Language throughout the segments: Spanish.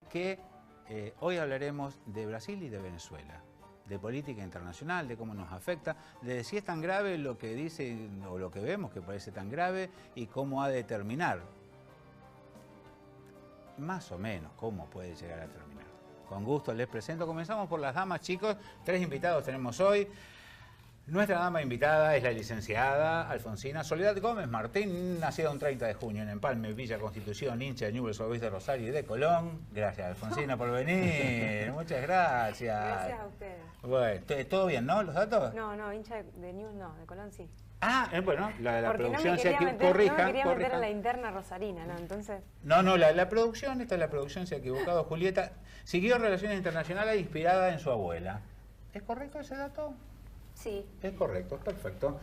que hoy hablaremos de Brasil y de Venezuela, de política internacional, de cómo nos afecta, de si es tan grave lo que dice o lo que vemos que parece tan grave y cómo ha de terminar. Más o menos, cómo puede llegar a terminar. Con gusto les presento. Comenzamos por las damas, chicos. 3 invitados tenemos hoy. Nuestra dama invitada es la licenciada Alfonsina Soledad Gómez Martín, nacida un 30 de junio en Empalme, Villa Constitución, hincha de Newell's Old Boys de Rosario y de Colón. Gracias, Alfonsina, por venir. Muchas gracias. Gracias a ustedes. Bueno, ¿todo bien, no? ¿Los datos? No, hincha de Newell's no, de Colón sí. Ah, bueno, la producción no se corrija. No me quería meter en la interna rosarina, ¿no? Entonces... No, la producción, esta es la producción, se ha equivocado. Julieta siguió Relaciones Internacionales inspirada en su abuela. ¿Es correcto ese dato? Sí. Es correcto, perfecto.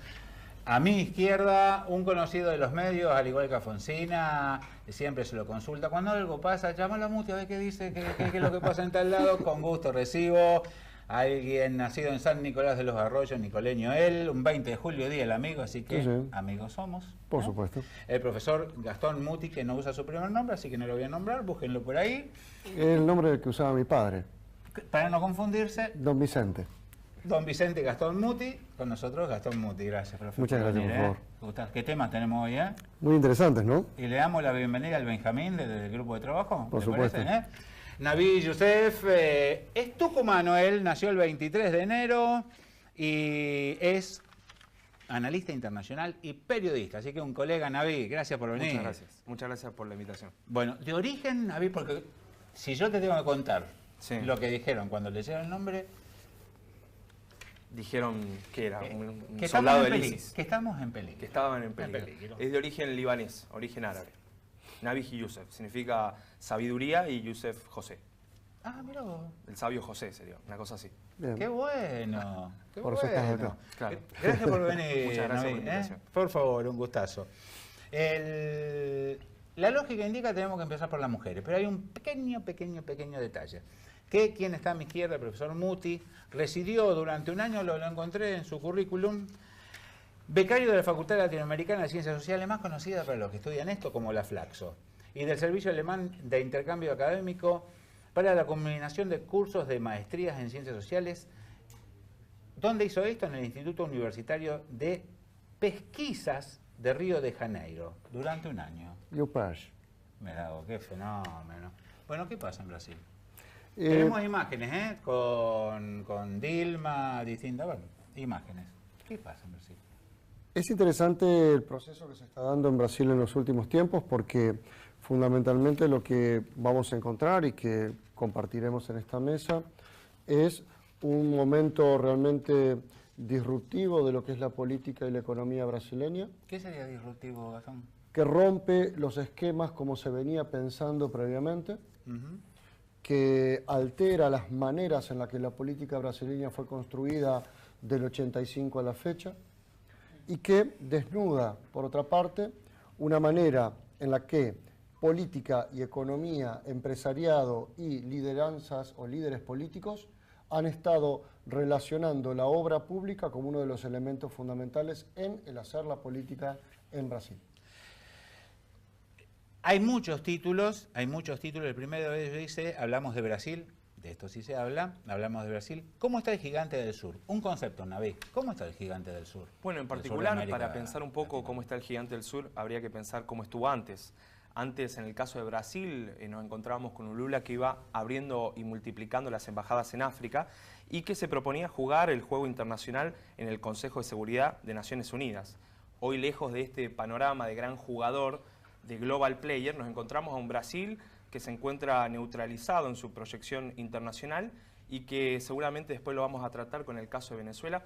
A mi izquierda, un conocido de los medios, al igual que Alfonsina, siempre se lo consulta. Cuando algo pasa, llámalo a Muti a ver qué dice, qué es lo que pasa en tal lado. Con gusto recibo a alguien nacido en San Nicolás de los Arroyos, nicoleño él, un 20 de julio, día del amigo, así que sí. Amigos somos. Por supuesto. El profesor Gastón Muti, que no usa su primer nombre, así que no lo voy a nombrar, búsquenlo por ahí. El nombre que usaba mi padre. Para no confundirse. Don Vicente. Don Vicente Gastón Muti, con nosotros Gastón Muti. Gracias, profesor. Muchas gracias, por favor. ¿Qué temas tenemos hoy, Muy interesantes, ¿no? Y le damos la bienvenida al Benjamín del grupo de trabajo. Por supuesto. Parece, Naví Youssef es tucumano, él nació el 23 de enero y es analista internacional y periodista. Así que un colega, Naví, gracias por venir. Muchas gracias por la invitación. Bueno, de origen, Naví, porque si yo te tengo que contar lo que dijeron cuando leyeron el nombre... Dijeron que era un que soldado del ISIS. Que estamos en peligro. Que estaban en peligro. Es de origen libanés, origen árabe. Naví Youssef, significa sabiduría y Youssef José. Ah, mira vos. El sabio José sería, una cosa así. Bien. Qué bueno. Qué por eso estás acá. Claro. Gracias por venir. Muchas gracias Naví, por la invitación. Por favor, un gustazo. La lógica indica que tenemos que empezar por las mujeres, pero hay un pequeño detalle. Que quien está a mi izquierda, el profesor Muti, residió durante un año, lo encontré en su currículum, becario de la Facultad Latinoamericana de Ciencias Sociales, más conocida para los que estudian esto como la Flaxo, y del Servicio Alemán de Intercambio Académico para la combinación de cursos de maestrías en Ciencias Sociales. ¿Dónde hizo esto? En el Instituto Universitario de Pesquisas de Río de Janeiro, durante un año. UPASH. Mirá, qué fenómeno. Bueno, ¿qué pasa en Brasil? Tenemos imágenes, con Dilma, distintas, bueno, imágenes. ¿Qué pasa en Brasil? Es interesante el proceso que se está dando en Brasil en los últimos tiempos porque fundamentalmente lo que vamos a encontrar y que compartiremos en esta mesa es un momento realmente disruptivo de lo que es la política y la economía brasileña. ¿Qué sería disruptivo, Gastón? Que rompe los esquemas como se venía pensando previamente. Que altera las maneras en las que la política brasileña fue construida del 85 a la fecha y que desnuda, por otra parte, una manera en la que política y economía, empresariado y lideranzas o líderes políticos han estado relacionando la obra pública como uno de los elementos fundamentales en el hacer la política en Brasil. Hay muchos títulos. El primero de ellos dice, hablamos de Brasil, de esto sí se habla, hablamos de Brasil. ¿Cómo está el gigante del sur? Un concepto, Naví. ¿Cómo está el gigante del sur? Bueno, en particular, para pensar un poco cómo está el gigante del sur, habría que pensar cómo estuvo antes. Antes, en el caso de Brasil, nos encontrábamos con un Lula que iba abriendo y multiplicando las embajadas en África y que se proponía jugar el juego internacional en el Consejo de Seguridad de Naciones Unidas. Hoy, lejos de este panorama de gran jugador, de global player, nos encontramos a un Brasil que se encuentra neutralizado en su proyección internacional y que seguramente después lo vamos a tratar con el caso de Venezuela.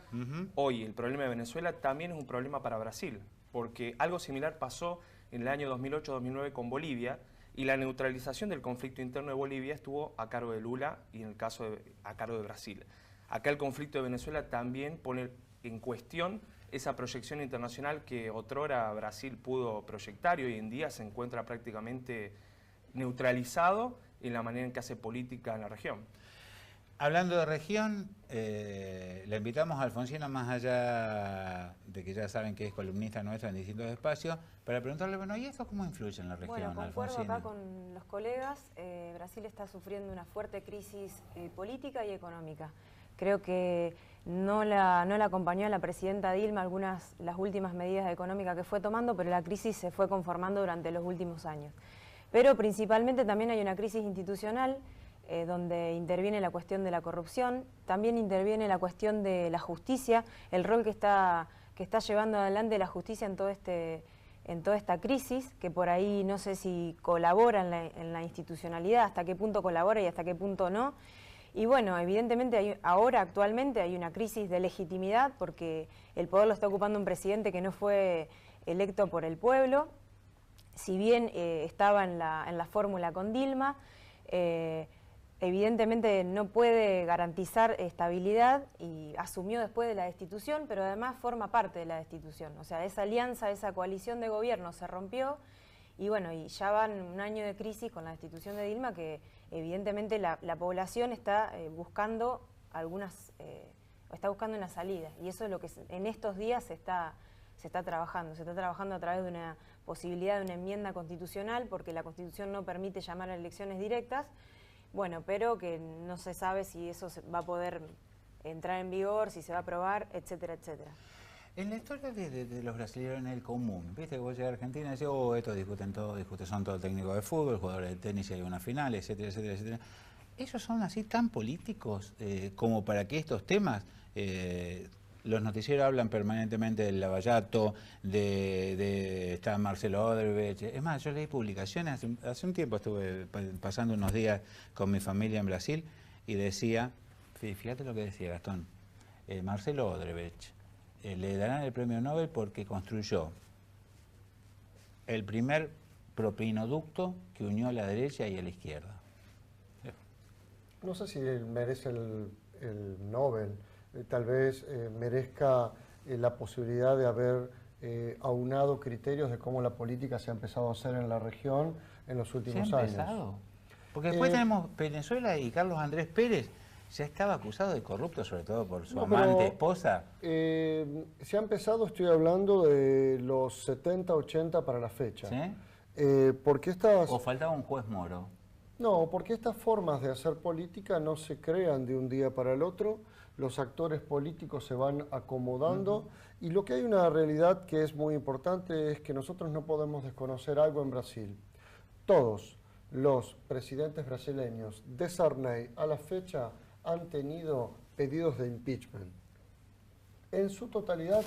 Hoy el problema de Venezuela también es un problema para Brasil, porque algo similar pasó en el año 2008-2009 con Bolivia y la neutralización del conflicto interno de Bolivia estuvo a cargo de Lula y en el caso a cargo de Brasil. Acá el conflicto de Venezuela también pone en cuestión esa proyección internacional que otrora Brasil pudo proyectar y hoy en día se encuentra prácticamente neutralizado en la manera en que hace política en la región. Hablando de región, le invitamos a Alfonsina, más allá de que ya saben que es columnista nuestra en distintos espacios, para preguntarle, bueno, ¿y esto cómo influye en la región, Bueno, concuerdo Alfonsina? acá con los colegas. Brasil está sufriendo una fuerte crisis política y económica. Creo que no la acompañó a la presidenta Dilma las últimas medidas económicas que fue tomando, pero la crisis se fue conformando durante los últimos años. Pero principalmente también hay una crisis institucional donde interviene la cuestión de la corrupción, también interviene la cuestión de la justicia, el rol que está llevando adelante la justicia en toda esta crisis, que por ahí no sé si colabora en la institucionalidad, hasta qué punto colabora y hasta qué punto no. Y bueno, evidentemente actualmente hay una crisis de legitimidad porque el poder lo está ocupando un presidente que no fue electo por el pueblo, si bien estaba en la fórmula con Dilma, evidentemente no puede garantizar estabilidad y asumió después de la destitución, pero además forma parte de la destitución. O sea, esa alianza, esa coalición de gobierno se rompió y bueno, y ya van un año de crisis con la destitución de Dilma que evidentemente la población está buscando una salida y eso es lo que en estos días se está trabajando. Se está trabajando a través de una posibilidad de una enmienda constitucional porque la Constitución no permite llamar a elecciones directas. Bueno, pero que no se sabe si eso va a poder entrar en vigor, si se va a aprobar, etcétera, etcétera. En la historia de los brasileños en el común, viste que vos llegas a Argentina y decís, oh, estos discuten, son todos técnicos de fútbol, jugadores de tenis y hay una final, etcétera, etcétera, etcétera. ¿Ellos son así tan políticos como para que estos temas... los noticieros hablan permanentemente del Lavallato, está Marcelo Odebrecht. Es más, yo leí publicaciones, hace un tiempo estuve pasando unos días con mi familia en Brasil y decía, fíjate lo que decía Gastón, Marcelo Odebrecht, le darán el premio Nobel porque construyó el primer propinoducto que unió a la derecha y a la izquierda. No sé si merece el Nobel. Tal vez merezca la posibilidad de haber aunado criterios de cómo la política se ha empezado a hacer en la región en los últimos años. Porque después tenemos Venezuela y Carlos Andrés Pérez, ya estaba acusado de corrupto, sobre todo por su amante, esposa. Se ha empezado, estoy hablando de los 70, 80 para la fecha. ¿Sí? Porque ¿O faltaba un juez moro? No, porque estas formas de hacer política no se crean de un día para el otro. Los actores políticos se van acomodando y lo que hay una realidad que es muy importante es que nosotros no podemos desconocer algo en Brasil. Todos los presidentes brasileños de Sarney a la fecha han tenido pedidos de impeachment. En su totalidad,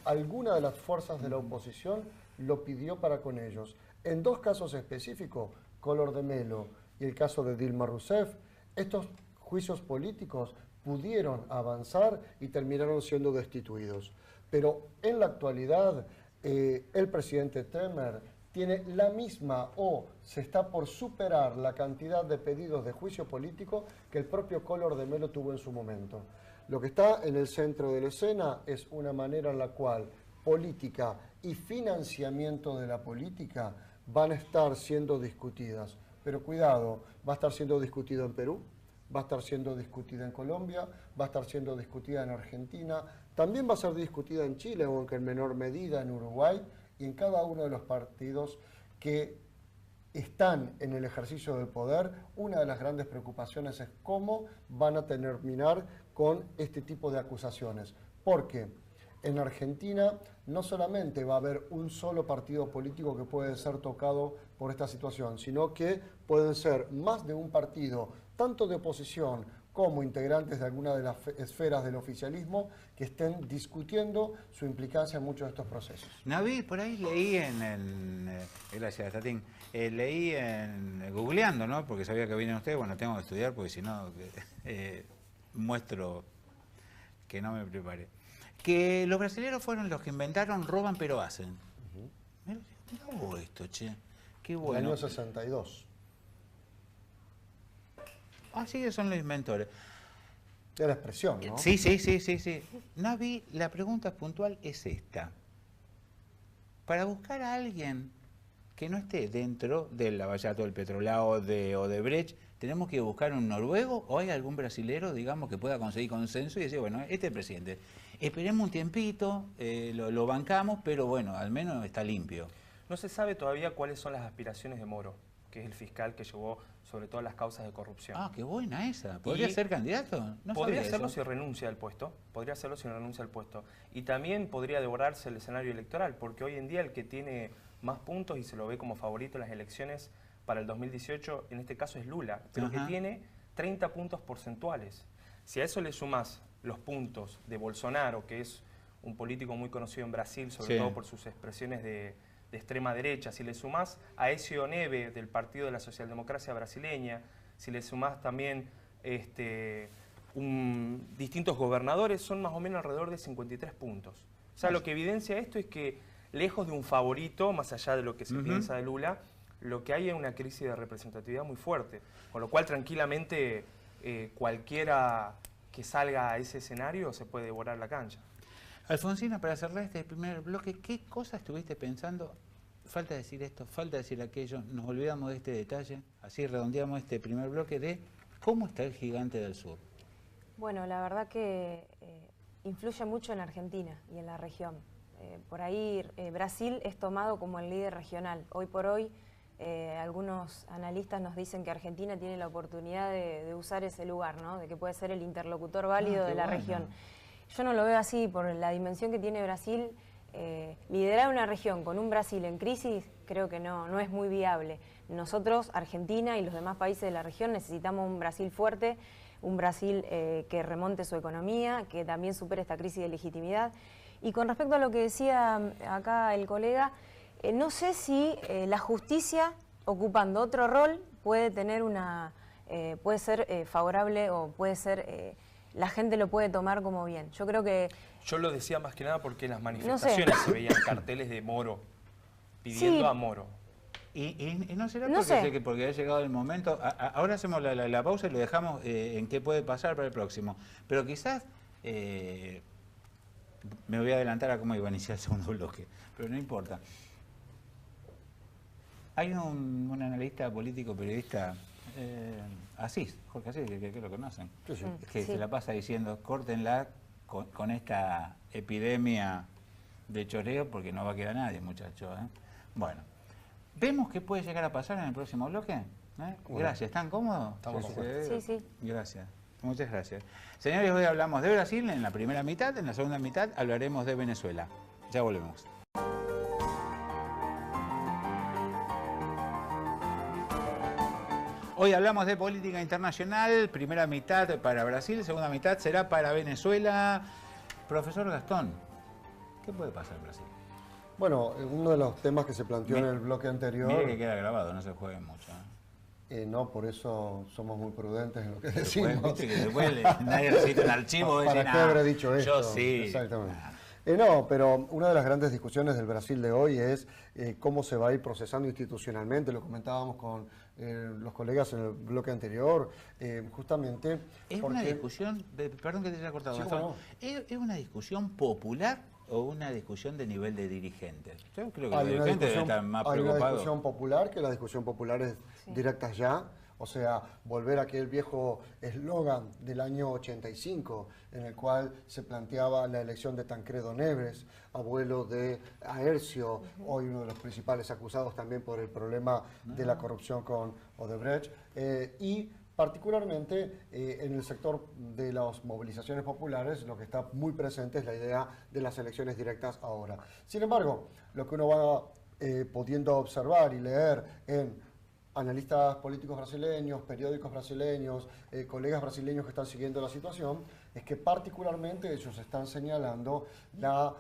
alguna de las fuerzas de la oposición lo pidió para con ellos. En dos casos específicos, Collor de Mello y el caso de Dilma Rousseff, estos juicios políticos pudieron avanzar y terminaron siendo destituidos. Pero en la actualidad, el presidente Temer tiene la misma o se está por superar la cantidad de pedidos de juicio político que el propio Collor de Mello tuvo en su momento. Lo que está en el centro de la escena es una manera en la cual política y financiamiento de la política van a estar siendo discutidas. Pero cuidado, va a estar siendo discutido en Perú, va a estar siendo discutida en Colombia, va a estar siendo discutida en Argentina, también va a ser discutida en Chile, aunque en menor medida en Uruguay, y en cada uno de los partidos que están en el ejercicio del poder. Una de las grandes preocupaciones es cómo van a terminar con este tipo de acusaciones. Porque en Argentina no solamente va a haber un solo partido político que puede ser tocado por esta situación, sino que pueden ser más de un partido, tanto de oposición como integrantes de alguna de las esferas del oficialismo, que estén discutiendo su implicancia en muchos de estos procesos. Naví, por ahí leí gracias, Tatín, leí googleando, ¿no? Porque sabía que vienen ustedes, bueno, tengo que estudiar porque si no muestro que no me preparé. Que los brasileños fueron los que inventaron roban pero hacen. Mirá esto, che, qué bueno. En el año 62. Así que son los inventores. De la expresión, ¿no? Sí. Navi, la pregunta puntual es esta. Para buscar a alguien que no esté dentro del Lavallato, del Petrolao, de Odebrecht, tenemos que buscar un noruego o hay algún brasilero, digamos, que pueda conseguir consenso y decir, bueno, este es el presidente. Esperemos un tiempito, lo bancamos, pero bueno, al menos está limpio. No se sabe todavía cuáles son las aspiraciones de Moro, que es el fiscal que llevó sobre todo las causas de corrupción. Ah, qué buena esa. ¿Podría ser candidato? No podría sabía hacerlo eso. si renuncia al puesto. Podría hacerlo si renuncia al puesto. Y también podría devorarse el escenario electoral, porque hoy en día el que tiene más puntos y se lo ve como favorito en las elecciones para el 2018, en este caso es Lula, pero que tiene 30 puntos porcentuales. Si a eso le sumas los puntos de Bolsonaro, que es un político muy conocido en Brasil, sobre todo por sus expresiones de extrema derecha, si le sumás a Aécio Neves del Partido de la Socialdemocracia Brasileña, si le sumás también distintos gobernadores, son más o menos alrededor de 53 puntos. O sea, lo que evidencia esto es que, lejos de un favorito, más allá de lo que se piensa de Lula, lo que hay es una crisis de representatividad muy fuerte, con lo cual tranquilamente cualquiera que salga a ese escenario se puede devorar la cancha. Alfonsina, para cerrar este primer bloque, ¿qué cosa estuviste pensando? Falta decir esto, falta decir aquello, nos olvidamos de este detalle, así redondeamos este primer bloque de cómo está el Gigante del Sur. Bueno, la verdad que influye mucho en Argentina y en la región. Por ahí Brasil es tomado como el líder regional. Hoy por hoy algunos analistas nos dicen que Argentina tiene la oportunidad de usar ese lugar, ¿no? De que puede ser el interlocutor válido de la región. Yo no lo veo así, por la dimensión que tiene Brasil. Liderar una región con un Brasil en crisis creo que no es muy viable. Nosotros, Argentina y los demás países de la región, necesitamos un Brasil fuerte, un Brasil que remonte su economía, que también supere esta crisis de legitimidad. Y con respecto a lo que decía acá el colega, no sé si la justicia, ocupando otro rol, puede tener puede ser favorable o puede ser... la gente lo puede tomar como bien. Yo creo que... Yo lo decía más que nada porque en las manifestaciones se veían carteles de Moro, pidiendo a Moro. ¿Y no será No porque ha llegado el momento? Ahora hacemos la pausa y lo dejamos en qué puede pasar para el próximo. Pero quizás... me voy a adelantar a cómo iba a iniciar el segundo bloque, pero no importa. Hay un analista político, periodista... Asís, Jorge Asís, que lo conocen, que se la pasa diciendo, córtenla con esta epidemia de choreo porque no va a quedar nadie, muchachos. Bueno, vemos qué puede llegar a pasar en el próximo bloque. Gracias, ¿están cómodos? Estamos cómodos. Sí. Gracias, muchas gracias. Señores, hoy hablamos de Brasil en la primera mitad, en la segunda mitad hablaremos de Venezuela. Ya volvemos. Hoy hablamos de política internacional, primera mitad para Brasil, segunda mitad será para Venezuela. Profesor Gastón, ¿qué puede pasar en Brasil? Bueno, uno de los temas que se planteó en el bloque anterior... Mire que queda grabado, no se juegue mucho. No, por eso somos muy prudentes en lo que decimos. ¿Viste que después nadie necesita un archivo? ¿Para qué habré dicho esto? Yo sí. Exactamente. No, pero una de las grandes discusiones del Brasil de hoy es cómo se va a ir procesando institucionalmente, lo comentábamos con los colegas en el bloque anterior, justamente... Es una discusión, perdón que te haya cortado, sí, Gastón, ¿es una discusión popular o una discusión de nivel de dirigentes? Yo creo que los dirigentes deben estar más preocupados. Hay una discusión popular, que la discusión popular es directas ya, o sea, volver a aquel viejo eslogan del año 85, en el cual se planteaba la elección de Tancredo Neves, abuelo de Aécio, hoy uno de los principales acusados también por el problema de la corrupción con Odebrecht, y particularmente en el sector de las movilizaciones populares, lo que está muy presente es la idea de las elecciones directas ahora. Sin embargo, lo que uno va pudiendo observar y leer en analistas políticos brasileños, periódicos brasileños, colegas brasileños que están siguiendo la situación, es que particularmente ellos están señalando la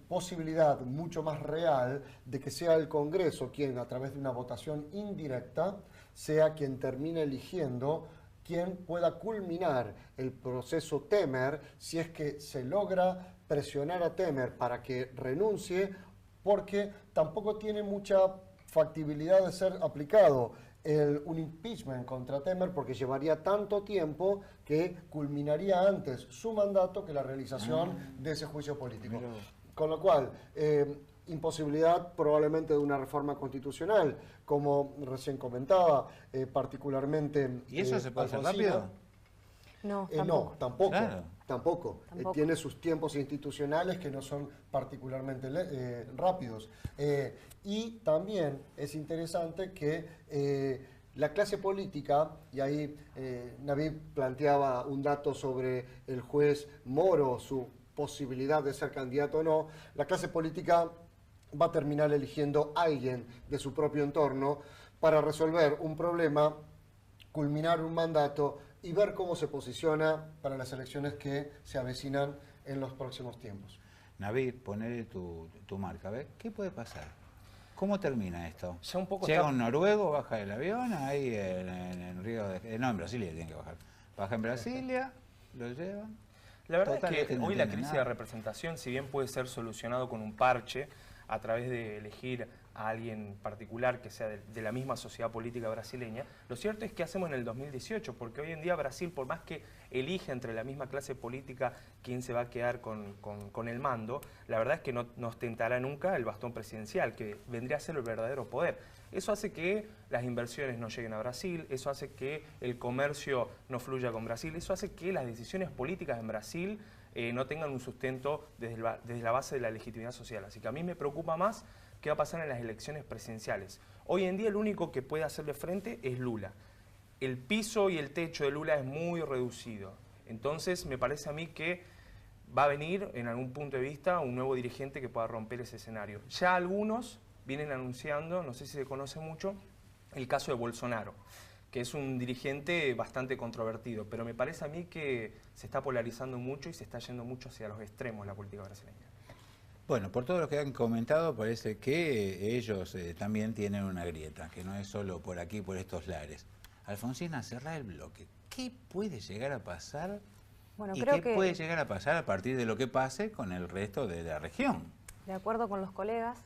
posibilidad mucho más real de que sea el Congreso quien, a través de una votación indirecta, sea quien termine eligiendo quien pueda culminar el proceso Temer, si es que se logra presionar a Temer para que renuncie, porque tampoco tiene mucha factibilidad de ser aplicado un impeachment contra Temer, porque llevaría tanto tiempo que culminaría antes su mandato que la realización de ese juicio político. Con lo cual, imposibilidad probablemente de una reforma constitucional, como recién comentaba, particularmente... ¿Y eso se puede hacer Alfonsina. rápido? No, No, tampoco. Claro. Tampoco. Tampoco. Tiene sus tiempos institucionales que no son particularmente rápidos. Y también es interesante que la clase política, y ahí Navid planteaba un dato sobre el juez Moro, su posibilidad de ser candidato o no, la clase política va a terminar eligiendo a alguien de su propio entorno para resolver un problema, culminar un mandato y ver cómo se posiciona para las elecciones que se avecinan en los próximos tiempos. Navid, ponele tu marca, a ver, ¿qué puede pasar? ¿Cómo termina esto? Ya un poco Llega está- un noruego, baja del avión, ahí en Río de... no, en Brasilia tiene que bajar. Baja en Brasilia, lo llevan. La verdad Total, es este que no hoy la entiende crisis nada. de representación, si bien puede ser solucionado con un parche, a través de elegir a alguien particular que sea de la misma sociedad política brasileña, lo cierto es que hacemos en el 2018, porque hoy en día Brasil, por más que elige entre la misma clase política quién se va a quedar con el mando, la verdad es que no ostentará nunca el bastón presidencial, que vendría a ser el verdadero poder. Eso hace que las inversiones no lleguen a Brasil, eso hace que el comercio no fluya con Brasil, eso hace que las decisiones políticas en Brasil no tengan un sustento desde la base de la legitimidad social. Así que a mí me preocupa más qué va a pasar en las elecciones presidenciales. Hoy en día el único que puede hacerle frente es Lula. El piso y el techo de Lula es muy reducido. Entonces me parece a mí que va a venir en algún punto de vista un nuevo dirigente que pueda romper ese escenario. Ya algunos vienen anunciando, no sé si se conoce mucho, el caso de Bolsonaro, que es un dirigente bastante controvertido, pero me parece a mí que se está polarizando mucho y se está yendo mucho hacia los extremos la política brasileña. Bueno, por todo lo que han comentado, parece que ellos también tienen una grieta, que no es solo por aquí, por estos lares. Alfonsina, cerrá el bloque. ¿Qué puede llegar a pasar? Bueno, ¿Y creo qué que, puede llegar a pasar a partir de lo que pase con el resto de la región? de acuerdo con los colegas,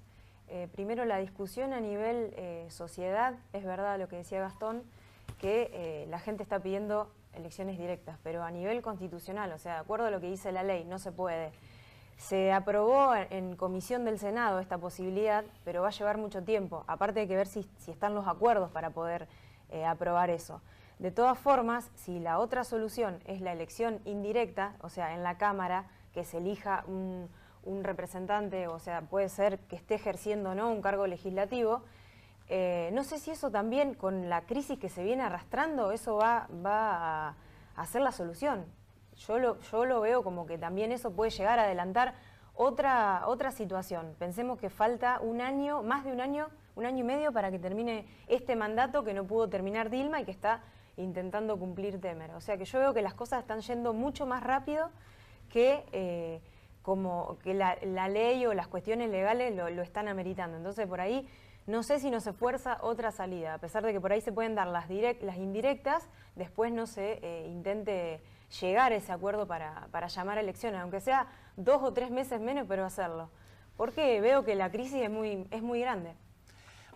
primero la discusión a nivel sociedad, es verdad lo que decía Gastón, que la gente está pidiendo elecciones directas, pero a nivel constitucional, o sea, de acuerdo a lo que dice la ley, no se puede. Se aprobó en comisión del Senado esta posibilidad, pero va a llevar mucho tiempo. Aparte hay que ver si están los acuerdos para poder aprobar eso. De todas formas, si la otra solución es la elección indirecta, o sea, en la Cámara, que se elija un representante, o sea, puede ser que esté ejerciendo o no un cargo legislativo, no sé si eso también, con la crisis que se viene arrastrando, eso va a ser la solución. Yo lo veo como que también eso puede llegar a adelantar otra situación. Pensemos que falta un año, más de un año y medio para que termine este mandato que no pudo terminar Dilma y que está intentando cumplir Temer. O sea que yo veo que las cosas están yendo mucho más rápido que como que la ley o las cuestiones legales lo están ameritando. Entonces por ahí no sé si nos esfuerza otra salida, a pesar de que por ahí se pueden dar las indirectas, después no se intente llegar a ese acuerdo para llamar a elecciones, aunque sea 2 o 3 meses menos, pero hacerlo. Porque veo que la crisis es muy grande.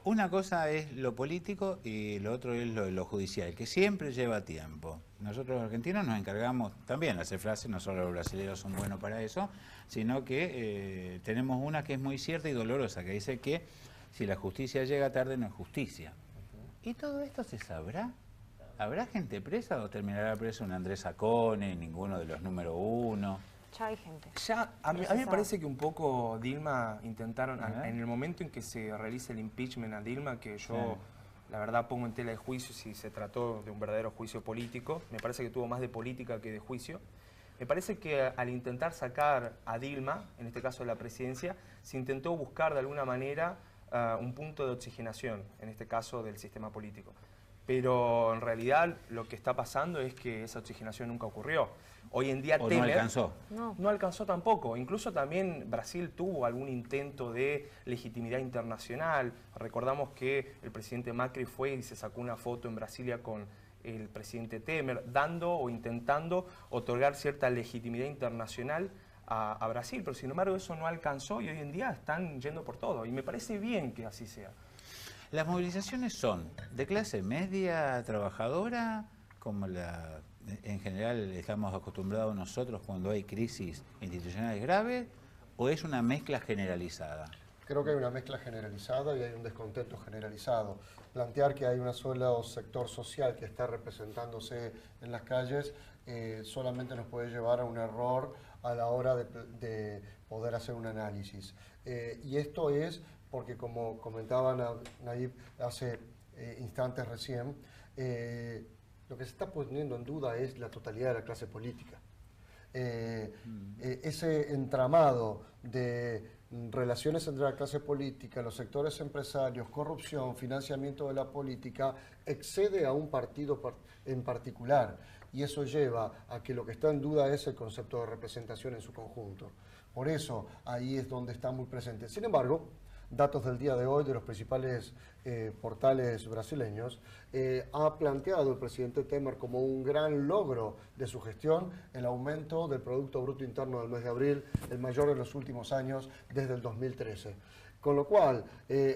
Una cosa es lo político y lo otro es lo judicial, que siempre lleva tiempo. Nosotros los argentinos nos encargamos también de hacer frases, no solo los brasileños son buenos para eso, sino que tenemos una que es muy cierta y dolorosa, que dice que si la justicia llega tarde no es justicia. ¿Y todo esto se sabrá? ¿Habrá gente presa o terminará preso un Andrés Sacone, ninguno de los número 1? Ya hay gente. Ya, a mí me Procesado. parece que un poco Dilma intentaron, Ajá. en el momento en que se realice el impeachment a Dilma, que yo Sí. la verdad pongo en tela de juicio si se trató de un verdadero juicio político, me parece que tuvo más de política que de juicio. Me parece que al intentar sacar a Dilma, en este caso de la presidencia, se intentó buscar de alguna manera un punto de oxigenación, en este caso del sistema político. Pero en realidad lo que está pasando es que esa oxigenación nunca ocurrió. Hoy en día ¿O no Temer alcanzó? no alcanzó tampoco. Incluso también Brasil tuvo algún intento de legitimidad internacional. Recordamos que el presidente Macri fue y se sacó una foto en Brasilia con el presidente Temer, dando o intentando otorgar cierta legitimidad internacional a Brasil, pero sin embargo eso no alcanzó y hoy en día están yendo por todo. Y me parece bien que así sea. Las movilizaciones son de clase media, trabajadora, como en general estamos acostumbrados nosotros cuando hay crisis institucionales graves, o es una mezcla generalizada. Creo que hay una mezcla generalizada y hay un descontento generalizado. Plantear que hay un solo sector social que está representándose en las calles solamente nos puede llevar a un error a la hora de poder hacer un análisis. Y esto es porque, como comentaba Nayib hace instantes recién, lo que se está poniendo en duda es la totalidad de la clase política. Ese entramado de relaciones entre la clase política, los sectores empresarios, corrupción, financiamiento de la política, excede a un partido en particular, y eso lleva a que lo que está en duda es el concepto de representación en su conjunto. Por eso ahí es donde está muy presente. Sin embargo, datos del día de hoy de los principales portales brasileños, ha planteado el presidente Temer como un gran logro de su gestión el aumento del Producto Bruto Interno del mes de abril, el mayor en los últimos años desde el 2013. Con lo cual,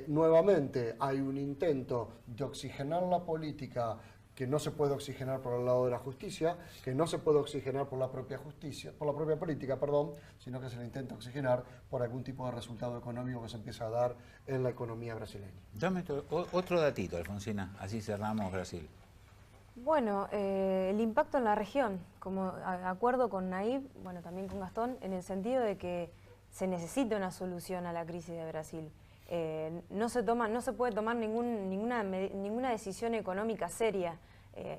nuevamente hay un intento de oxigenar la política que no se puede oxigenar por el lado de la justicia, que no se puede oxigenar por la propia justicia, por la propia política, perdón, sino que se le intenta oxigenar por algún tipo de resultado económico que se empieza a dar en la economía brasileña. Dame otro datito, Alfonsina, así cerramos Brasil. Bueno, el impacto en la región, como acuerdo con Nayib, bueno, también con Gastón, en el sentido de que se necesita una solución a la crisis de Brasil. No se puede tomar ninguna decisión económica seria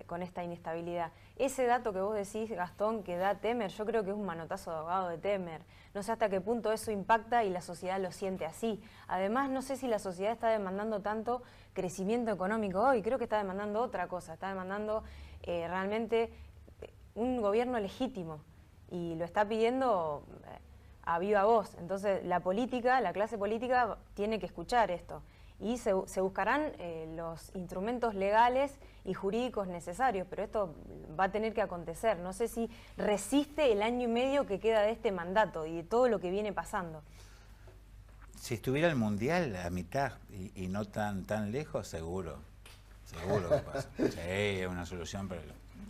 con esta inestabilidad. Ese dato que vos decís, Gastón, que da Temer, yo creo que es un manotazo de ahogado de Temer. No sé hasta qué punto eso impacta y la sociedad lo siente así. Además, no sé si la sociedad está demandando tanto crecimiento económico hoy, creo que está demandando otra cosa, está demandando realmente un gobierno legítimo y lo está pidiendo a viva voz. Entonces la clase política tiene que escuchar esto y se buscarán los instrumentos legales y jurídicos necesarios, pero esto va a tener que acontecer. No sé si resiste el año y medio que queda de este mandato y de todo lo que viene pasando. Si estuviera el Mundial a mitad y no tan lejos, seguro que pasa. Sí, es una solución, pero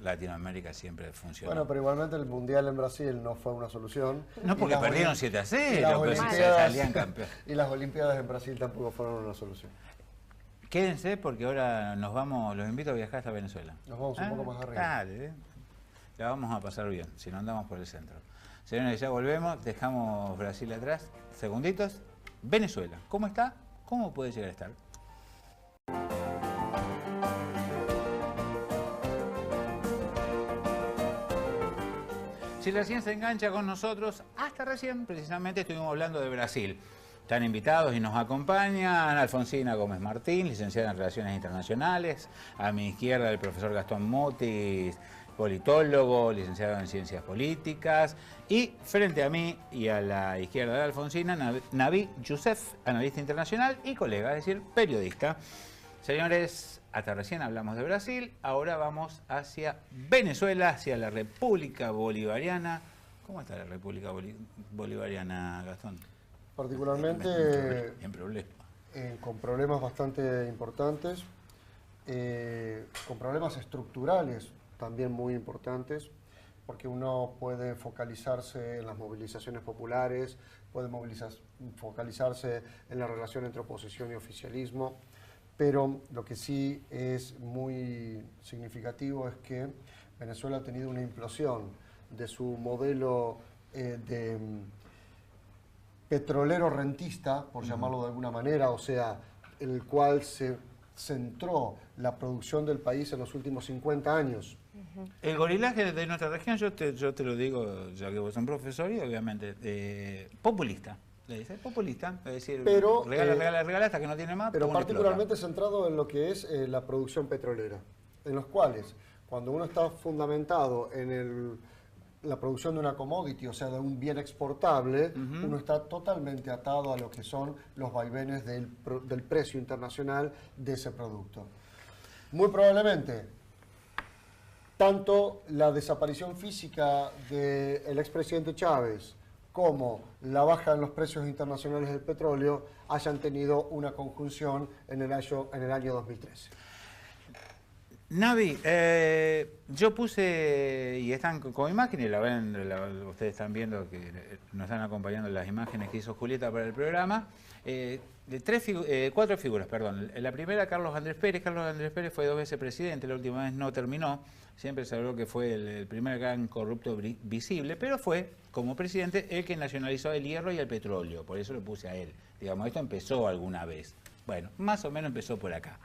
Latinoamérica siempre funciona. Bueno, pero igualmente el Mundial en Brasil no fue una solución. No, porque perdieron 7-0, pero si salían campeones. Y las Olimpiadas en Brasil tampoco fueron una solución. Quédense porque ahora nos vamos, los invito a viajar hasta Venezuela. Nos vamos un poco más arriba. Dale, la vamos a pasar bien, si no andamos por el centro. Señores, ya volvemos, dejamos Brasil atrás, segunditos. Venezuela, ¿cómo está? ¿Cómo puede llegar a estar? Si recién se engancha con nosotros, hasta recién precisamente estuvimos hablando de Brasil. Están invitados y nos acompañan Alfonsina Gómez Martín, licenciada en Relaciones Internacionales. A mi izquierda el profesor Gastón Mutis, politólogo, licenciado en Ciencias Políticas. Y frente a mí y a la izquierda de Alfonsina, Nabil Youssef, analista internacional y colega, es decir, periodista. Señores, hasta recién hablamos de Brasil, ahora vamos hacia Venezuela, hacia la República Bolivariana. ¿Cómo está la República Bolivariana, Gastón? Particularmente en problemas. Con problemas bastante importantes, con problemas estructurales también muy importantes, porque uno puede focalizarse en las movilizaciones populares, puede focalizarse en la relación entre oposición y oficialismo, pero lo que sí es muy significativo es que Venezuela ha tenido una implosión de su modelo de petrolero rentista, por llamarlo de alguna manera, o sea, en el cual se centró la producción del país en los últimos 50 años. El gorilaje de nuestra región, yo te lo digo, ya que vos sos un profesor, y obviamente populista. Le dice populista, es decir, pero, regala hasta que no tiene más. Pero particularmente centrado en lo que es la producción petrolera, en los cuales, cuando uno está fundamentado en la producción de una commodity, o sea, de un bien exportable, uno está totalmente atado a lo que son los vaivenes del precio internacional de ese producto. Muy probablemente, tanto la desaparición física del expresidente Chávez como la baja en los precios internacionales del petróleo hayan tenido una conjunción en el año 2013. Navi, yo puse, y están con imágenes, la ven, ustedes están viendo que nos están acompañando las imágenes que hizo Julieta para el programa, cuatro figuras, perdón. La primera, Carlos Andrés Pérez. Carlos Andrés Pérez fue 2 veces presidente, la última vez no terminó, siempre se habló que fue el primer gran corrupto visible, pero fue, como presidente, el que nacionalizó el hierro y el petróleo, por eso lo puse a él. Digamos, esto empezó alguna vez. Bueno, más o menos empezó por acá.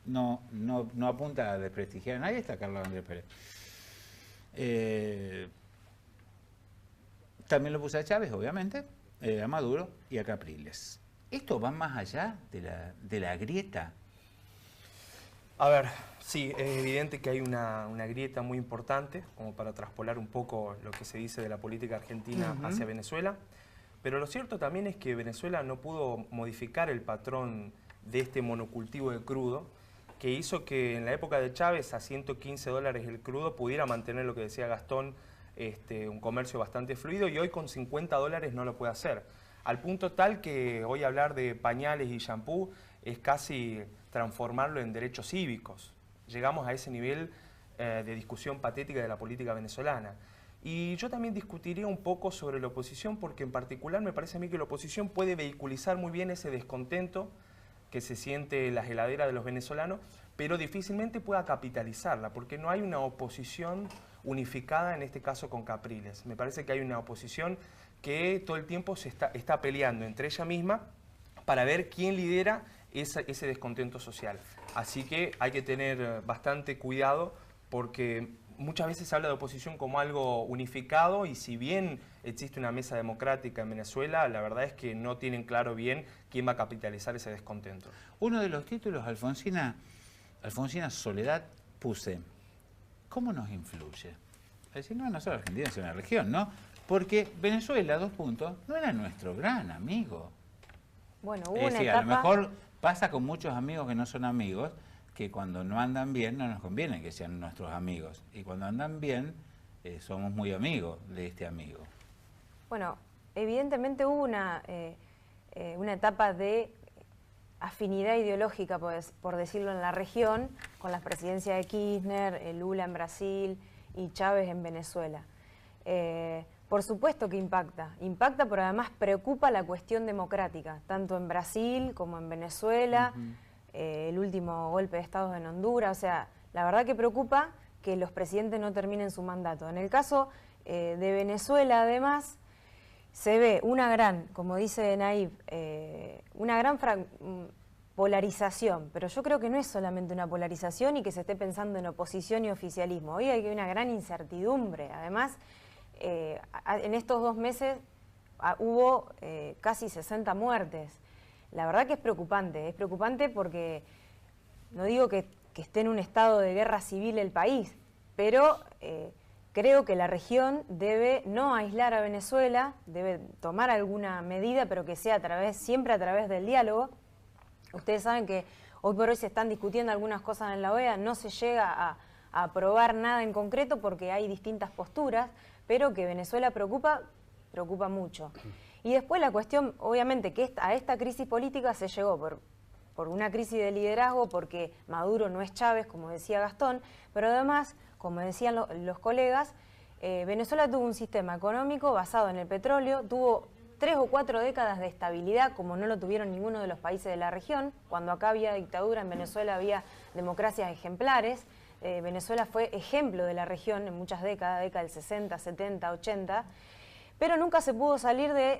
No apunta a desprestigiar a nadie, está Carlos Andrés Pérez. También lo puse a Chávez, obviamente, a Maduro y a Capriles. ¿Esto va más allá de la grieta? A ver, sí, es evidente que hay una grieta muy importante, como para traspolar un poco lo que se dice de la política argentina hacia Venezuela. Pero lo cierto también es que Venezuela no pudo modificar el patrón de este monocultivo de crudo, que hizo que en la época de Chávez a $115 el crudo pudiera mantener, lo que decía Gastón, un comercio bastante fluido, y hoy con $50 no lo puede hacer. Al punto tal que hoy hablar de pañales y shampoo es casi transformarlo en derechos cívicos. Llegamos a ese nivel de discusión patética de la política venezolana. Y yo también discutiría un poco sobre la oposición, porque en particular me parece a mí que la oposición puede vehiculizar muy bien ese descontento que se siente en las heladeras de los venezolanos, pero difícilmente pueda capitalizarla, porque no hay una oposición unificada, en este caso con Capriles. Me parece que hay una oposición que todo el tiempo se está peleando entre ella misma para ver quién lidera ese descontento social. Así que hay que tener bastante cuidado, porque muchas veces se habla de oposición como algo unificado, y si bien existe una mesa democrática en Venezuela, la verdad es que no tienen claro bien quién va a capitalizar ese descontento. Uno de los títulos, Alfonsina Soledad, puse, ¿cómo nos influye? Es decir, no solo Argentina, sino una región, ¿no? Porque Venezuela, 2 puntos, no era nuestro gran amigo. Bueno, hubo es decir, a lo mejor pasa con muchos amigos que no son amigos, que cuando no andan bien no nos conviene que sean nuestros amigos. Y cuando andan bien, somos muy amigos de este amigo. Bueno, evidentemente hubo una etapa de afinidad ideológica, por decirlo, en la región, con las presidencias de Kirchner, Lula en Brasil y Chávez en Venezuela. Por supuesto que impacta, pero además preocupa la cuestión democrática, tanto en Brasil como en Venezuela, el último golpe de Estado en Honduras. O sea, la verdad que preocupa que los presidentes no terminen su mandato. En el caso de Venezuela, además, se ve una gran, como dice Naib, una gran polarización, pero yo creo que no es solamente una polarización y que se esté pensando en oposición y oficialismo. Hoy hay una gran incertidumbre. Además, en estos 2 meses hubo casi 60 muertes. La verdad que es preocupante porque no digo que esté en un estado de guerra civil el país, pero creo que la región debe no aislar a Venezuela, debe tomar alguna medida, pero que sea siempre a través del diálogo. Ustedes saben que hoy por hoy se están discutiendo algunas cosas en la OEA, no se llega a aprobar nada en concreto porque hay distintas posturas, pero que Venezuela preocupa mucho. Y después la cuestión, obviamente, que a esta crisis política se llegó por una crisis de liderazgo, porque Maduro no es Chávez, como decía Gastón, pero además, como decían los colegas, Venezuela tuvo un sistema económico basado en el petróleo, tuvo 3 o 4 décadas de estabilidad, como no lo tuvieron ninguno de los países de la región. Cuando acá había dictadura, en Venezuela había democracias ejemplares. Venezuela fue ejemplo de la región en muchas décadas del 60, 70, 80, pero nunca se pudo salir de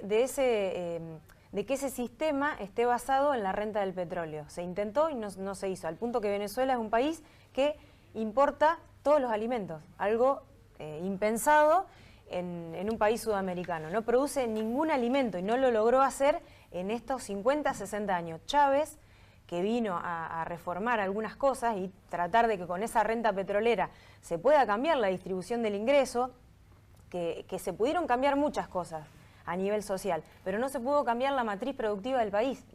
que ese sistema esté basado en la renta del petróleo. Se intentó y no se hizo, al punto que Venezuela es un país que importa todos los alimentos, algo impensado en un país sudamericano. No produce ningún alimento y no lo logró hacer en estos 50, 60 años. Chávez, que vino a reformar algunas cosas y tratar de que con esa renta petrolera se pueda cambiar la distribución del ingreso, que se pudieron cambiar muchas cosas a nivel social, pero no se pudo cambiar la matriz productiva del país,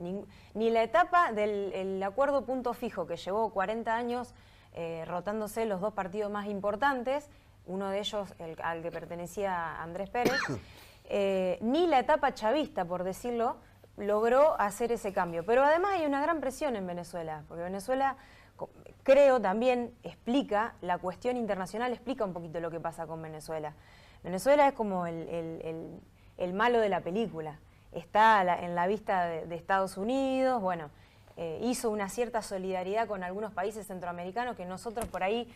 ni la etapa del acuerdo punto fijo, que llevó 40 años rotándose los 2 partidos más importantes, uno de ellos al que pertenecía Andrés Pérez, ni la etapa chavista, por decirlo, logró hacer ese cambio. Pero además hay una gran presión en Venezuela, porque Venezuela, creo también explica, la cuestión internacional explica un poquito lo que pasa con Venezuela. Venezuela es como el malo de la película. Está en la vista de Estados Unidos, bueno, hizo una cierta solidaridad con algunos países centroamericanos que nosotros por ahí,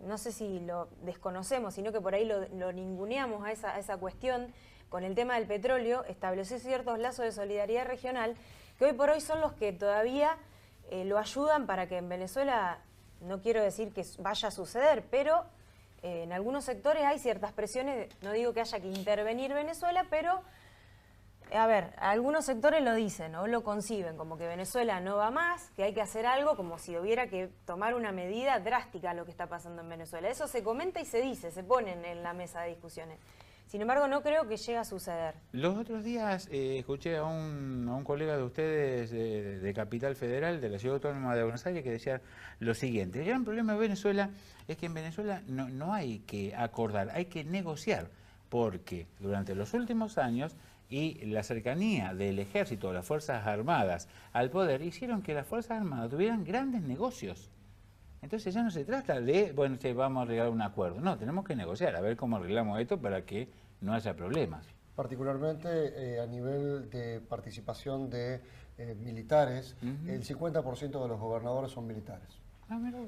no sé si lo desconocemos, sino que por ahí lo ninguneamos a esa cuestión. Con el tema del petróleo, estableció ciertos lazos de solidaridad regional que hoy por hoy son los que todavía lo ayudan para que en Venezuela, no quiero decir que vaya a suceder, pero en algunos sectores hay ciertas presiones, no digo que haya que intervenir Venezuela, pero a ver, algunos sectores lo dicen o lo conciben como que Venezuela no va más, que hay que hacer algo, como si hubiera que tomar una medida drástica a lo que está pasando en Venezuela. Eso se comenta y se dice, se ponen en la mesa de discusiones. Sin embargo, no creo que llegue a suceder. Los otros días escuché a un colega de ustedes de Capital Federal, de la Ciudad Autónoma de Buenos Aires, que decía lo siguiente: el gran problema de Venezuela es que en Venezuela no hay que acordar, hay que negociar, porque durante los últimos años y la cercanía del ejército, las Fuerzas Armadas al poder, hicieron que las Fuerzas Armadas tuvieran grandes negocios. Entonces ya no se trata de, bueno, vamos a arreglar un acuerdo. No, tenemos que negociar, a ver cómo arreglamos esto para que no haya problemas. Particularmente a nivel de participación de militares, el 50% de los gobernadores son militares. Ah, mira.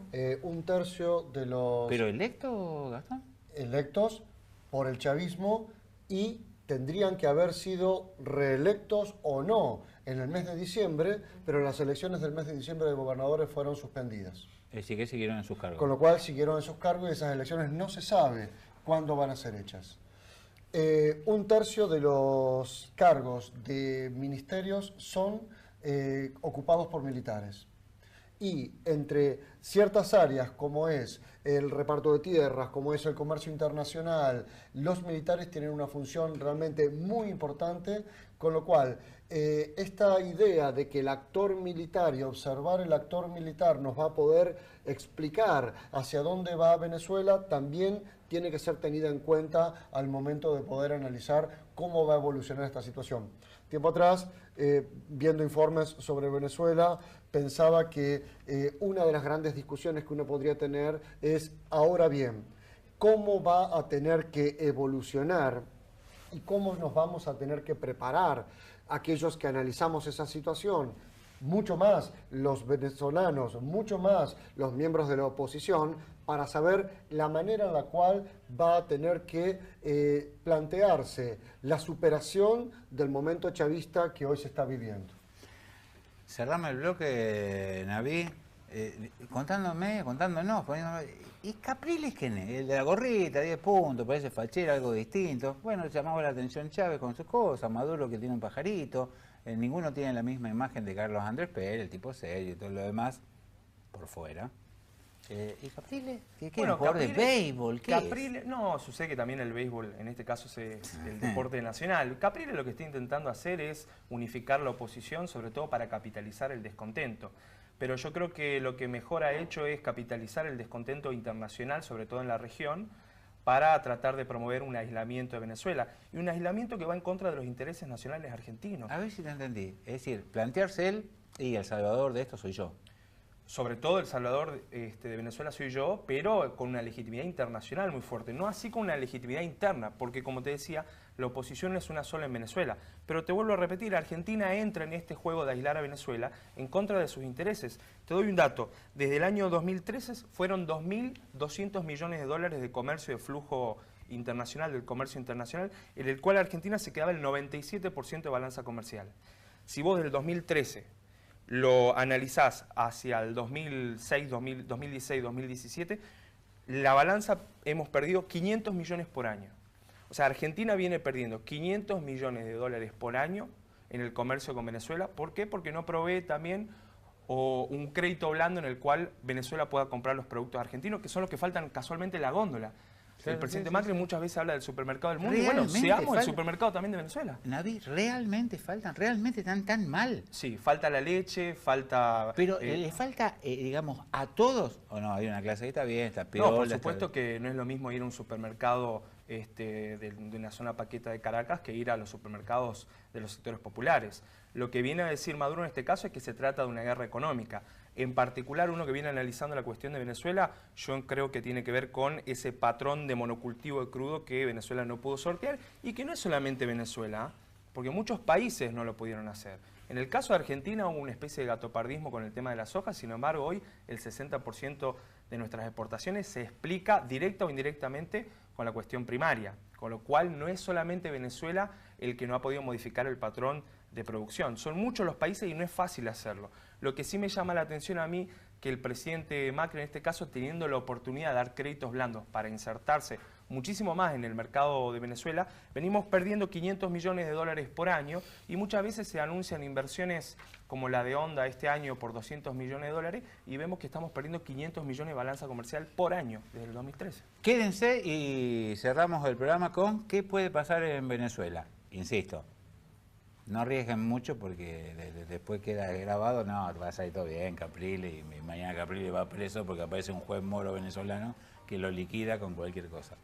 Un tercio de los ¿Pero electo, Gastón? electos por el chavismo y tendrían que haber sido reelectos o no en el mes de diciembre, pero las elecciones del mes de diciembre de gobernadores fueron suspendidas. Es decir, que siguieron en sus cargos. Con lo cual siguieron en sus cargos y esas elecciones no se sabe cuándo van a ser hechas. Un tercio de los cargos de ministerios son ocupados por militares. Y entre ciertas áreas como es el reparto de tierras, como es el comercio internacional, los militares tienen una función realmente muy importante, con lo cual esta idea de que el actor militar y observar el actor militar nos va a poder explicar hacia dónde va Venezuela también tiene que ser tenida en cuenta al momento de poder analizar cómo va a evolucionar esta situación. Tiempo atrás, viendo informes sobre Venezuela, pensaba que una de las grandes discusiones que uno podría tener es, ahora bien, ¿cómo va a tener que evolucionar y cómo nos vamos a tener que preparar aquellos que analizamos esa situación? Mucho más los venezolanos, mucho más los miembros de la oposición, para saber la manera en la cual va a tener que plantearse la superación del momento chavista que hoy se está viviendo. Cerrame el bloque, Naví, contándonos, poniéndonos, ¿y Capriles quién es? El de la gorrita, 10 puntos, parece fachero, algo distinto. Bueno, llamaba la atención Chávez con sus cosas, Maduro que tiene un pajarito, ninguno tiene la misma imagen de Carlos Andrés Pérez, el tipo serio y todo lo demás por fuera. ¿Y Capriles? ¿Qué es? ¿Un jugador de béisbol? ¿Qué Capriles, no, sucede que también el béisbol, en este caso, es el deporte nacional. Capriles lo que está intentando hacer es unificar la oposición, sobre todo para capitalizar el descontento. Pero yo creo que lo que mejor ha hecho es capitalizar el descontento internacional, sobre todo en la región, para tratar de promover un aislamiento de Venezuela. Y un aislamiento que va en contra de los intereses nacionales argentinos. A ver si te entendí. Es decir, plantearse él y el salvador de esto soy yo. Sobre todo el salvador de Venezuela soy yo, pero con una legitimidad internacional muy fuerte. No así con una legitimidad interna, porque como te decía, la oposición no es una sola en Venezuela. Pero te vuelvo a repetir, Argentina entra en este juego de aislar a Venezuela en contra de sus intereses. Te doy un dato. Desde el año 2013 fueron 2.200 millones de dólares de comercio, de flujo internacional, del comercio internacional, en el cual Argentina se quedaba el 97% de balanza comercial. Si vos desde el 2013 lo analizás hacia el 2006, 2016, 2017, la balanza hemos perdido 500 millones por año. O sea, Argentina viene perdiendo 500 millones de dólares por año en el comercio con Venezuela. ¿Por qué? Porque no provee también un crédito blando en el cual Venezuela pueda comprar los productos argentinos, que son los que faltan casualmente en la góndola. El presidente Macri muchas veces habla del supermercado del mundo y bueno, seamos el supermercado también de Venezuela. Naví, ¿realmente faltan? ¿Realmente están tan mal? Sí, falta la leche, falta... Pero ¿le falta, digamos, a todos? ¿O no? Hay una clase que está bien, está peor. No, por supuesto que no es lo mismo ir a un supermercado de una zona paqueta de Caracas que ir a los supermercados de los sectores populares. Lo que viene a decir Maduro en este caso es que se trata de una guerra económica. En particular, uno que viene analizando la cuestión de Venezuela, yo creo que tiene que ver con ese patrón de monocultivo de crudo que Venezuela no pudo sortear y que no es solamente Venezuela, porque muchos países no lo pudieron hacer. En el caso de Argentina hubo una especie de gatopardismo con el tema de la soja, sin embargo hoy el 60% de nuestras exportaciones se explica directa o indirectamente con la cuestión primaria, con lo cual no es solamente Venezuela el que no ha podido modificar el patrón de producción. Son muchos los países y no es fácil hacerlo. Lo que sí me llama la atención a mí, que el presidente Macri en este caso, teniendo la oportunidad de dar créditos blandos para insertarse muchísimo más en el mercado de Venezuela, venimos perdiendo 500 millones de dólares por año y muchas veces se anuncian inversiones como la de Honda este año por 200 millones de dólares y vemos que estamos perdiendo 500 millones de balanza comercial por año desde el 2013. Quédense y cerramos el programa con ¿qué puede pasar en Venezuela? Insisto, no arriesguen mucho porque después queda grabado, no, va a salir todo bien, Capriles, y mañana Capriles va preso porque aparece un juez moro venezolano que lo liquida con cualquier cosa.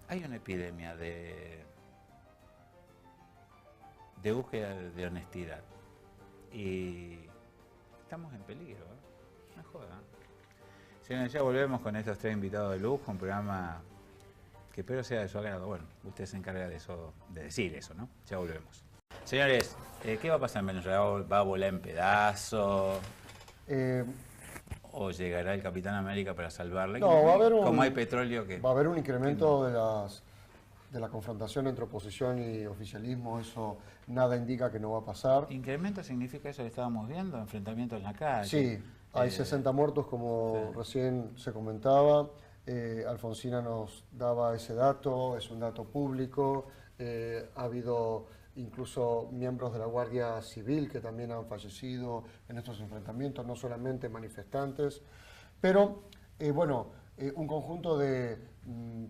Hay una epidemia de búsqueda de honestidad y estamos en peligro, ¿eh? No joda. Señores, ya volvemos con estos 3 invitados de lujo, un programa que espero sea de su agrado. Bueno, usted se encarga de eso, de decir eso, ¿no? Ya volvemos. Señores, ¿qué va a pasar en Venezuela? ¿Va a volar en pedazos? ¿O llegará el Capitán América para salvarle? No, va a haber como hay petróleo que... Va a haber un incremento de la confrontación entre oposición y oficialismo, eso nada indica que no va a pasar. ¿Incremento significa eso que estábamos viendo? ¿Enfrentamientos en la calle? Sí, hay 60 muertos como recién se comentaba. Alfonsina nos daba ese dato, es un dato público. Ha habido incluso miembros de la Guardia Civil que también han fallecido en estos enfrentamientos, no solamente manifestantes. Pero, un conjunto de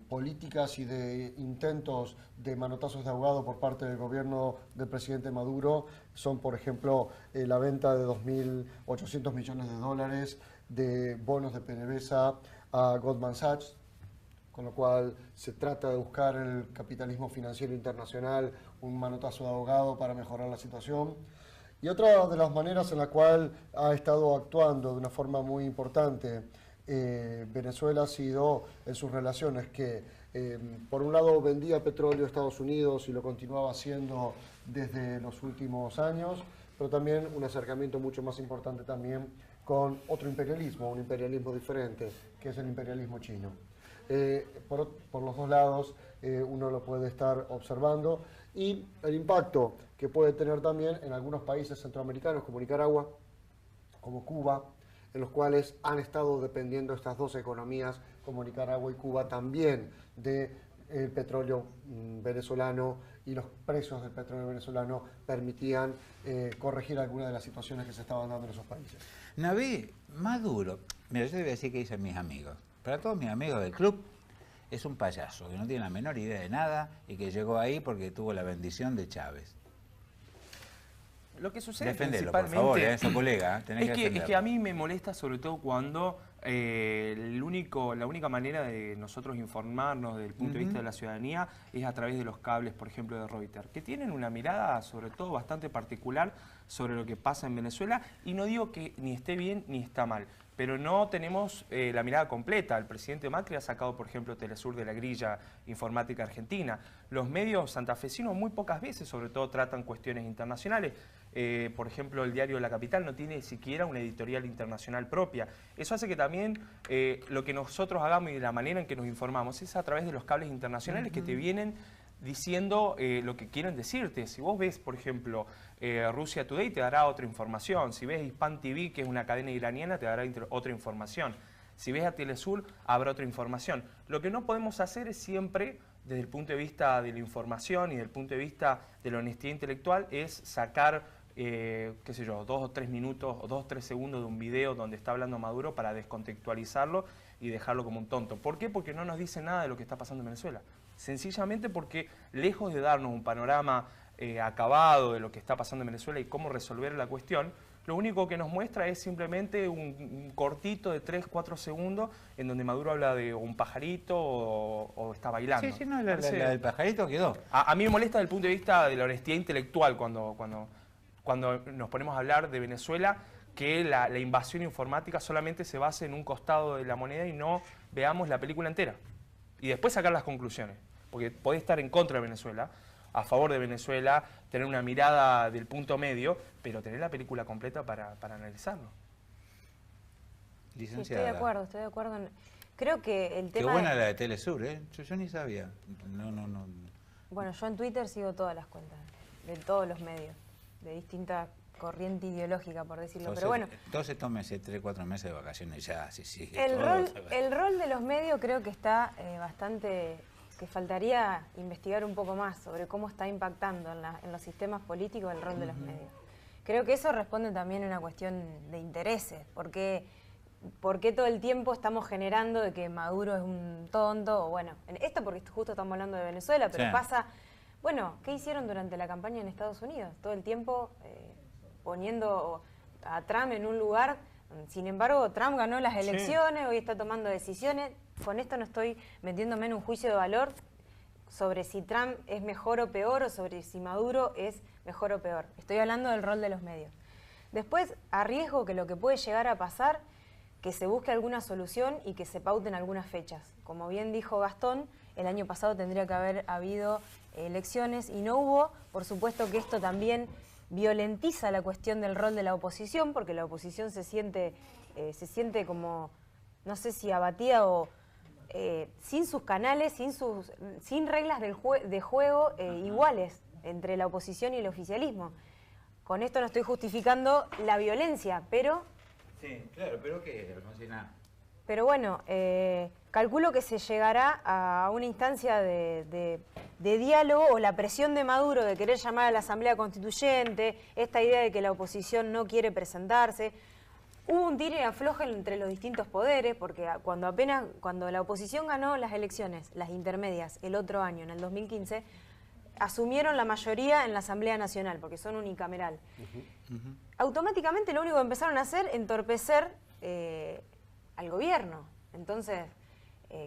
políticas y de intentos de manotazos de ahogado por parte del gobierno del presidente Maduro son, por ejemplo, la venta de 2.800 millones de dólares de bonos de PDVSA a Goldman Sachs, con lo cual se trata de buscar en el capitalismo financiero internacional un manotazo de ahogado para mejorar la situación. Y otra de las maneras en la cual ha estado actuando de una forma muy importante Venezuela ha sido en sus relaciones que, por un lado, vendía petróleo a Estados Unidos y lo continuaba haciendo desde los últimos años, pero también un acercamiento mucho más importante también con otro imperialismo, un imperialismo diferente, que es el imperialismo chino. Por los dos lados uno lo puede estar observando y el impacto que puede tener también en algunos países centroamericanos como Nicaragua, como Cuba, en los cuales han estado dependiendo estas dos economías como Nicaragua y Cuba también del petróleo venezolano, y los precios del petróleo venezolano permitían corregir algunas de las situaciones que se estaban dando en esos países. Naví, Maduro, mira, yo te voy a decir que dicen mis amigos. Para todos mis amigos del club, es un payaso que no tiene la menor idea de nada y que llegó ahí porque tuvo la bendición de Chávez. Lo que sucede Defendelo, principalmente, por favor, su colega, tenés es que a mí me molesta sobre todo cuando la única manera de nosotros informarnos desde el punto de vista de la ciudadanía es a través de los cables, por ejemplo, de Reuters, que tienen una mirada sobre todo bastante particular sobre lo que pasa en Venezuela, y no digo que ni esté bien ni está mal, pero no tenemos la mirada completa. El presidente Macri ha sacado, por ejemplo, Telesur de la grilla informática argentina. Los medios santafesinos muy pocas veces, sobre todo, tratan cuestiones internacionales. Por ejemplo, el diario La Capital no tiene siquiera una editorial internacional propia. Eso hace que también lo que nosotros hagamos y la manera en que nos informamos es a través de los cables internacionales que te vienen diciendo lo que quieren decirte. Si vos ves, por ejemplo, Russia Today, te dará otra información. Si ves Hispan TV, que es una cadena iraniana, te dará otra información. Si ves a Telesur, habrá otra información. Lo que no podemos hacer es siempre, desde el punto de vista de la información y desde el punto de vista de la honestidad intelectual, es sacar, qué sé yo, 2 o 3 minutos o 2 o 3 segundos de un video donde está hablando Maduro para descontextualizarlo y dejarlo como un tonto. ¿Por qué? Porque no nos dice nada de lo que está pasando en Venezuela. Sencillamente porque, lejos de darnos un panorama acabado de lo que está pasando en Venezuela y cómo resolver la cuestión, lo único que nos muestra es simplemente un cortito de 3 o 4 segundos en donde Maduro habla de un pajarito o está bailando. Sí, no, la del pajarito quedó. A mí me molesta desde el punto de vista de la honestidad intelectual cuando nos ponemos a hablar de Venezuela que la invasión informática solamente se base en un costado de la moneda y no veamos la película entera. Y después sacar las conclusiones. Porque podés estar en contra de Venezuela, a favor de Venezuela, tener una mirada del punto medio, pero tener la película completa para analizarlo. Licenciada. Sí, estoy de acuerdo. Creo que el tema... Qué buena la de Telesur, ¿eh? Yo ni sabía. No. Bueno, yo en Twitter sigo todas las cuentas, de todos los medios, de distinta corriente ideológica, por decirlo. Entonces, pero bueno, entonces tómese 3, 4 meses de vacaciones ya, si sigue el todo. rol de los medios creo que está bastante... que faltaría investigar un poco más sobre cómo está impactando en los sistemas políticos el rol de los medios. Creo que eso responde también a una cuestión de intereses, porque... ¿Por qué todo el tiempo estamos generando de que Maduro es un tonto? O bueno, esto porque justo estamos hablando de Venezuela, pero sí. pasa... Bueno, ¿qué hicieron durante la campaña en Estados Unidos? Todo el tiempo poniendo a Trump en un lugar. Sin embargo, Trump ganó las elecciones, sí. Hoy está tomando decisiones. Con esto no estoy metiéndome en un juicio de valor sobre si Trump es mejor o peor o sobre si Maduro es mejor o peor. Estoy hablando del rol de los medios. Después, arriesgo que lo que puede llegar a pasar... que se busque alguna solución y que se pauten algunas fechas. Como bien dijo Gastón, el año pasado tendría que haber habido elecciones y no hubo. Por supuesto que esto también violentiza la cuestión del rol de la oposición, porque la oposición se siente como, no sé si abatida o sin sus canales, sin reglas de juego iguales entre la oposición y el oficialismo. Con esto no estoy justificando la violencia, pero... Sí, claro, pero ¿qué? No sé nada. Pero bueno, calculo que se llegará a una instancia de diálogo o la presión de Maduro de querer llamar a la Asamblea Constituyente, esta idea de que la oposición no quiere presentarse. Hubo un tire y afloje entre los distintos poderes, porque cuando la oposición ganó las elecciones, las intermedias, el otro año, en el 2015, asumieron la mayoría en la Asamblea Nacional, porque son unicameral. Automáticamente lo único que empezaron a hacer, entorpecer al gobierno. Entonces,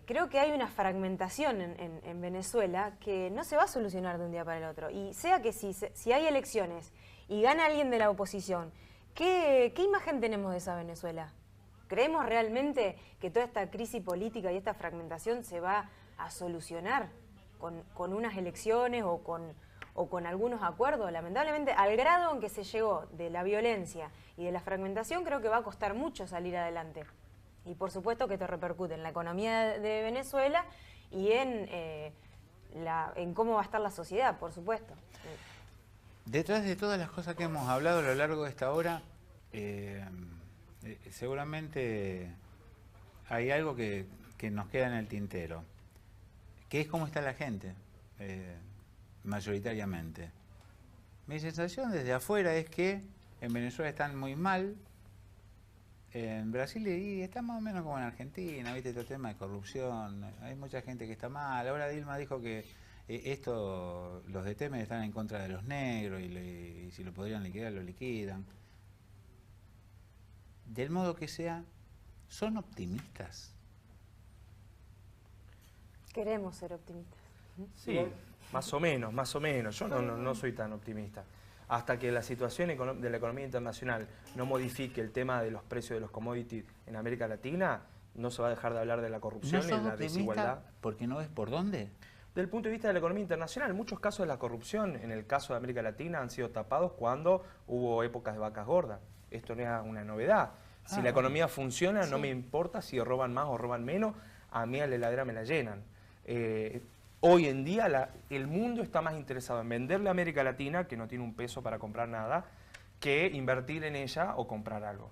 creo que hay una fragmentación en Venezuela que no se va a solucionar de un día para el otro. Y sea que si hay elecciones y gana alguien de la oposición, ¿qué imagen tenemos de esa Venezuela? ¿Creemos realmente que toda esta crisis política y esta fragmentación se va a solucionar con unas elecciones o con algunos acuerdos? Lamentablemente, al grado en que se llegó de la violencia y de la fragmentación, creo que va a costar mucho salir adelante. Y por supuesto que esto repercute en la economía de Venezuela y en cómo va a estar la sociedad, por supuesto. Detrás de todas las cosas que hemos hablado a lo largo de esta hora, seguramente hay algo que nos queda en el tintero, que es cómo está la gente, mayoritariamente. Mi sensación desde afuera es que en Venezuela están muy mal, en Brasil y está más o menos como en Argentina, ¿viste? Este tema de corrupción, hay mucha gente que está mal. Ahora Dilma dijo que los de Temer están en contra de los negros y si lo podrían liquidar, lo liquidan. Del modo que sea, ¿son optimistas? Queremos ser optimistas. Sí, más o menos. Yo no soy tan optimista. Hasta que la situación de la economía internacional no modifique el tema de los precios de los commodities en América Latina, no se va a dejar de hablar de la corrupción y de la desigualdad. ¿Porque no ves por dónde? Desde el punto de vista de la economía internacional, muchos casos de la corrupción, en el caso de América Latina, han sido tapados cuando hubo épocas de vacas gordas. Esto no es una novedad. Si la economía funciona, sí, no me importa si roban más o roban menos, a mí a la heladera me la llenan. Hoy en día el mundo está más interesado en venderle a América Latina, que no tiene un peso para comprar nada, que invertir en ella o comprar algo.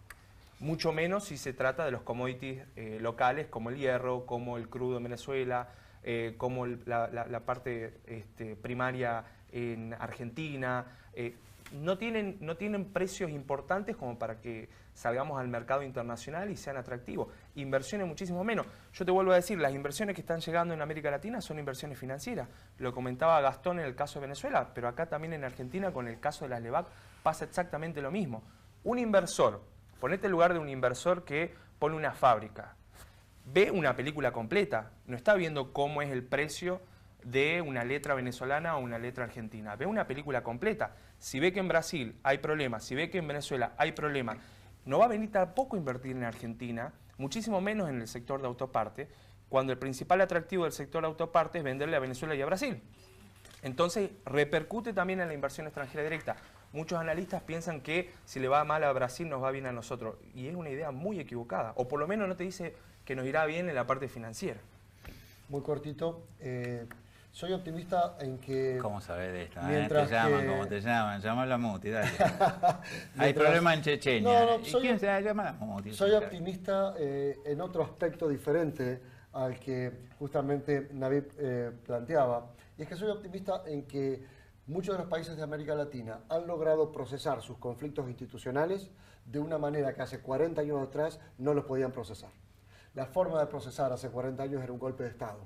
Mucho menos si se trata de los commodities locales como el hierro, como el crudo en Venezuela, como la parte primaria en Argentina. No tienen precios importantes como para que salgamos al mercado internacional y sean atractivos. Inversiones muchísimo menos. Yo te vuelvo a decir, las inversiones que están llegando en América Latina son inversiones financieras. Lo comentaba Gastón en el caso de Venezuela, pero acá también en Argentina con el caso de las LEVAC pasa exactamente lo mismo. Un inversor, ponete en lugar de un inversor que pone una fábrica, ve una película completa, no está viendo cómo es el precio de una letra venezolana o una letra argentina. Ve una película completa. Si ve que en Brasil hay problemas, si ve que en Venezuela hay problemas, no va a venir tampoco a invertir en Argentina, muchísimo menos en el sector de autoparte, cuando el principal atractivo del sector de autoparte es venderle a Venezuela y a Brasil. Entonces, repercute también en la inversión extranjera directa. Muchos analistas piensan que si le va mal a Brasil nos va bien a nosotros, y es una idea muy equivocada, o por lo menos no te dice que nos irá bien en la parte financiera. Muy cortito. Soy optimista en que... ¿Cómo sabés de esto? Mientras Te llaman, que- como te llaman. Llama a la Muti, dale. Hay problemas en Chechenia. No, ¿Y soy- quién se la llama a la Muti? Soy optimista en otro aspecto diferente al que justamente Navid planteaba, y es que soy optimista en que muchos de los países de América Latina han logrado procesar sus conflictos institucionales de una manera que hace 40 años atrás no los podían procesar. La forma de procesar hace 40 años era un golpe de Estado.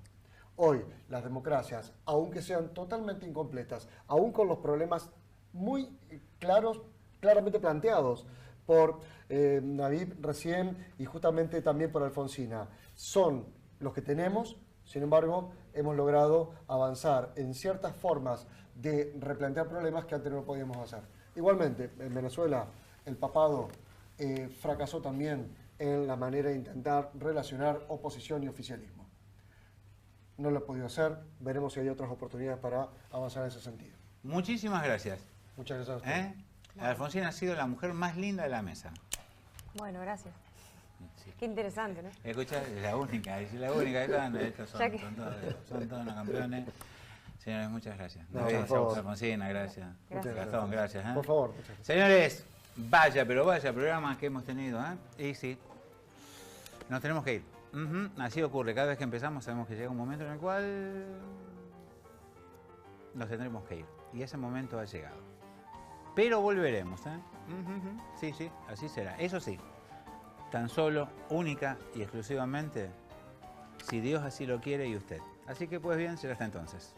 Hoy, las democracias, aunque sean totalmente incompletas, aún con los problemas muy claros, claramente planteados por Navid recién y justamente también por Alfonsina, son los que tenemos. Sin embargo, hemos logrado avanzar en ciertas formas de replantear problemas que antes no podíamos hacer. Igualmente, en Venezuela, el papado fracasó también en la manera de intentar relacionar oposición y oficialismo. No lo he podido hacer, veremos si hay otras oportunidades para avanzar en ese sentido. Muchísimas gracias. Muchas gracias a ustedes. Alfonsina ha sido la mujer más linda de la mesa. Bueno, gracias. Sí. Qué interesante, ¿no? Escucha, es la única, estos Ya que- son todos unos campeones. Señores, muchas gracias. No, David, por favor. Alfonsina, gracias. Gracias. Gastón, gracias. Por favor, muchas gracias. Señores, vaya, pero vaya programa que hemos tenido, Y sí, nos tenemos que ir. Así ocurre, cada vez que empezamos sabemos que llega un momento en el cual nos tendremos que ir. Y ese momento ha llegado. Pero volveremos, Sí, sí, así será. Eso sí, tan solo, única y exclusivamente, si Dios así lo quiere y usted. Así que pues bien, será hasta entonces.